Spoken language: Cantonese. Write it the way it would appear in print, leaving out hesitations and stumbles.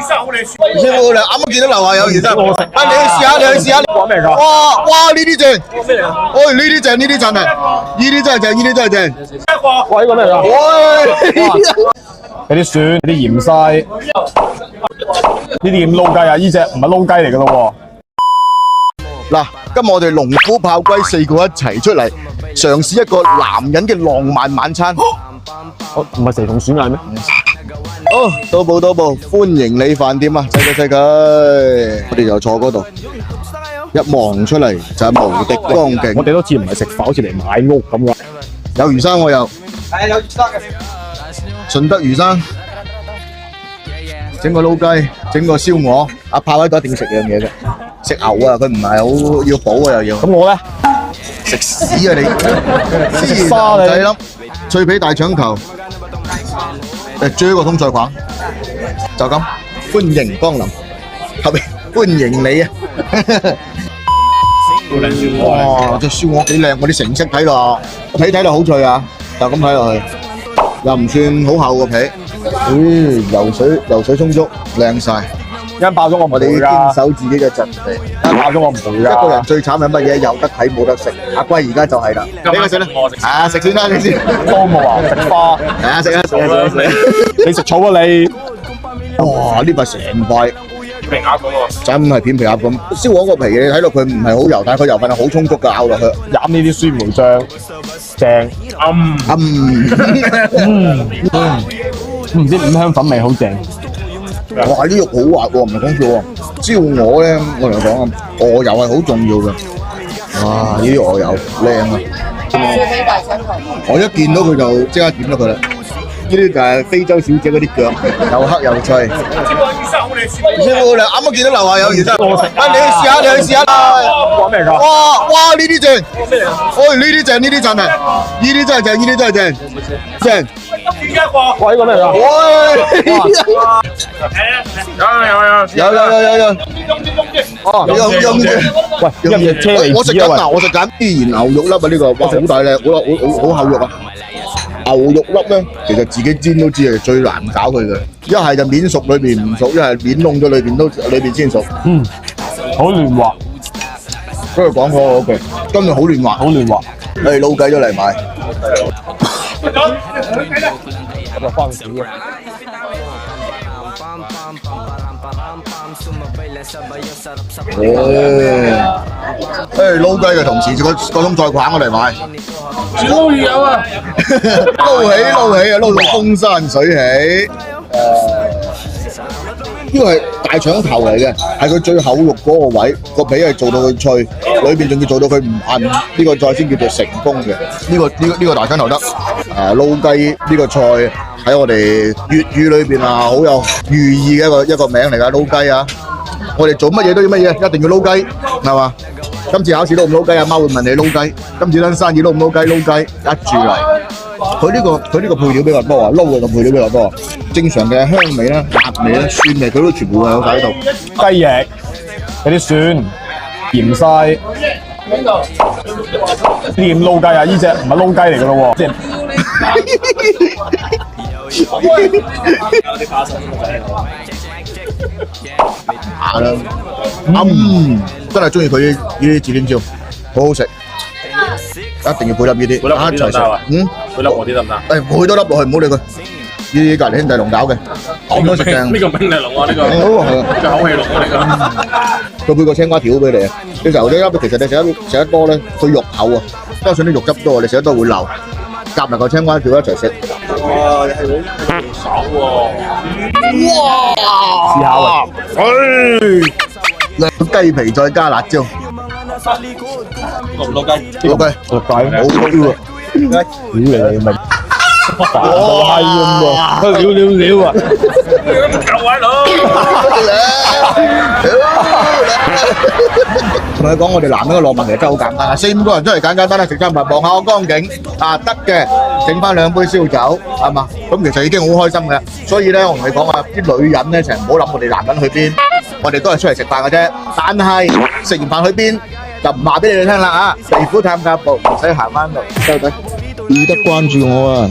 師傅，你啱啱見到樓下有魚生，啊你去試下，你去試下。講咩㗎？哇呢啲正，咩嚟㗎？哦呢啲正，呢啲真係，呢啲真係正，呢啲真係正。哇！呢個咩嚟㗎？喂！有啲蒜，有啲芫茜，呢啲咁撈雞啊！呢只唔係撈雞嚟㗎咯喎。嗱，今日我哋龍虎豹龜四個一齊出嚟，嘗試一個男人嘅浪漫晚餐。唔係蛇同鼠眼咩？哦，到步，歡迎你飯店啊！細佢，我哋就坐嗰度，一望出嚟就係無敵光景。我哋都似唔係食飯，好似嚟買屋咁㗎。有魚生我有，係有魚生嘅，順德魚生，整個撈雞，整個燒鵝。阿豹喺度一定要食樣嘢嘅，食牛啊！佢唔係好要補啊，又要。咁我咧食屎啊你！食沙你仔粒，脆皮大腸頭，追個通菜框，就咁歡迎光臨，後面歡迎你啊！哇！隻燒鵝幾靚，我啲成色睇落，皮睇落好脆啊，就咁睇落去，又唔算好厚個皮，油水充足，靚晒。一爆咗我哋堅守自己嘅陣地，一爆咗我唔會㗎。一個人最慘係乜嘢？有得睇冇得食。阿龜而家就係啦，俾佢食啦，啊食先啦，你先。多冇啊？食花，食啊！你食草啊你？哇！呢塊成塊皮鴨咁喎，真係片皮鴨咁。燒鵝個皮你睇落佢唔係好油，但係佢油份係好充足㗎，咬落去。飲呢啲酸梅醬，正。唔知五香粉味好正。哇！啲肉好滑喎，唔係講笑喎。燒鵝咧，我同你講啊，鵝油係好重要嘅。哇！呢啲鵝油靚啊！我一見到佢就即刻點咗佢啦。呢啲就係非洲小姐嗰啲腳，又黑又脆。師傅，你啱啱見到樓下有魚生，啊你去試下，你去試下。講咩㗎？哇！呢啲正，哦呢啲正，呢啲真係，呢啲真係正，呢啲真係正，正。哇！呢個咩嚟㗎？喂！有。哦，有。喂，一隻車厘我食緊啊！我食緊孜然牛肉粒啊！呢個哇好大粒，好厚肉啊！牛肉粒咧，其實自己煎都知係最難搞佢嘅，一係就面熟裏邊唔熟，一係面燶咗裏邊先熟。好嫩滑。跟住講嗰句，今日好嫩滑，好嫩滑。誒撈雞都嚟買。咁啊番薯啊！撈雞嘅同時，個通菜框我嚟買。撈魚有啊！撈起啊！撈到風生水起。呢個係大腸頭嚟嘅，係佢最厚肉嗰個位，個皮係做到佢脆，裏邊仲要做到佢唔韌，呢個菜先叫做成功嘅。呢個大腸頭得。撈雞呢個菜喺我哋粵語裏邊啊，好有寓意嘅一個名嚟㗎，撈雞啊！我哋做乜嘢都要乜嘢，一定要撈雞，係嘛？今次考試撈唔撈雞，阿媽會問你撈雞；今次單生意撈唔撈雞，撈雞一住嚟。佢呢個配料比較多啊，撈嘅配料比較多。正常嘅香味啦、辣味啦、蒜味，佢都全部係有晒喺度。雞翼有啲蒜、芫茜，呢啲咁撈雞啊！呢只唔係撈雞嚟㗎咯喎，即係。真係中意佢呢啲指點椒，好好食，一定要配粒呢啲，一齊食。配粒我啲得唔得？配多粒落去，唔好理佢。呢啲隔離兄弟龍搞嘅，點都食正。呢個兄弟龍啊，呢個口氣龍啊，呢個。佢配個青瓜條俾你啊！你就呢粒，其實你食得多咧，佢肉厚啊，加上啲肉汁多，你食得多會流。夾埋個青瓜條一齊食。哇！係好爽喎！哇！試下喎。雞皮再加辣椒。撈雞。好燒啊！屌你咪大到閪咁喎！料啊！夠位佬！同你講，我哋男人嘅浪漫其實真係好簡單啊！4、5個人出嚟簡單啦，食餐飯望下個光景啊，得嘅，整翻2杯燒酒，係嘛？咁其實已經好開心嘅。所以咧，我同你講啊，啲女人咧成日唔好諗我哋男人去邊，我哋都係出嚟食飯嘅啫。但係食完飯去邊就唔話俾你哋聽啦啊！地府探甲部唔使行翻路，收隊，記得關注我啊！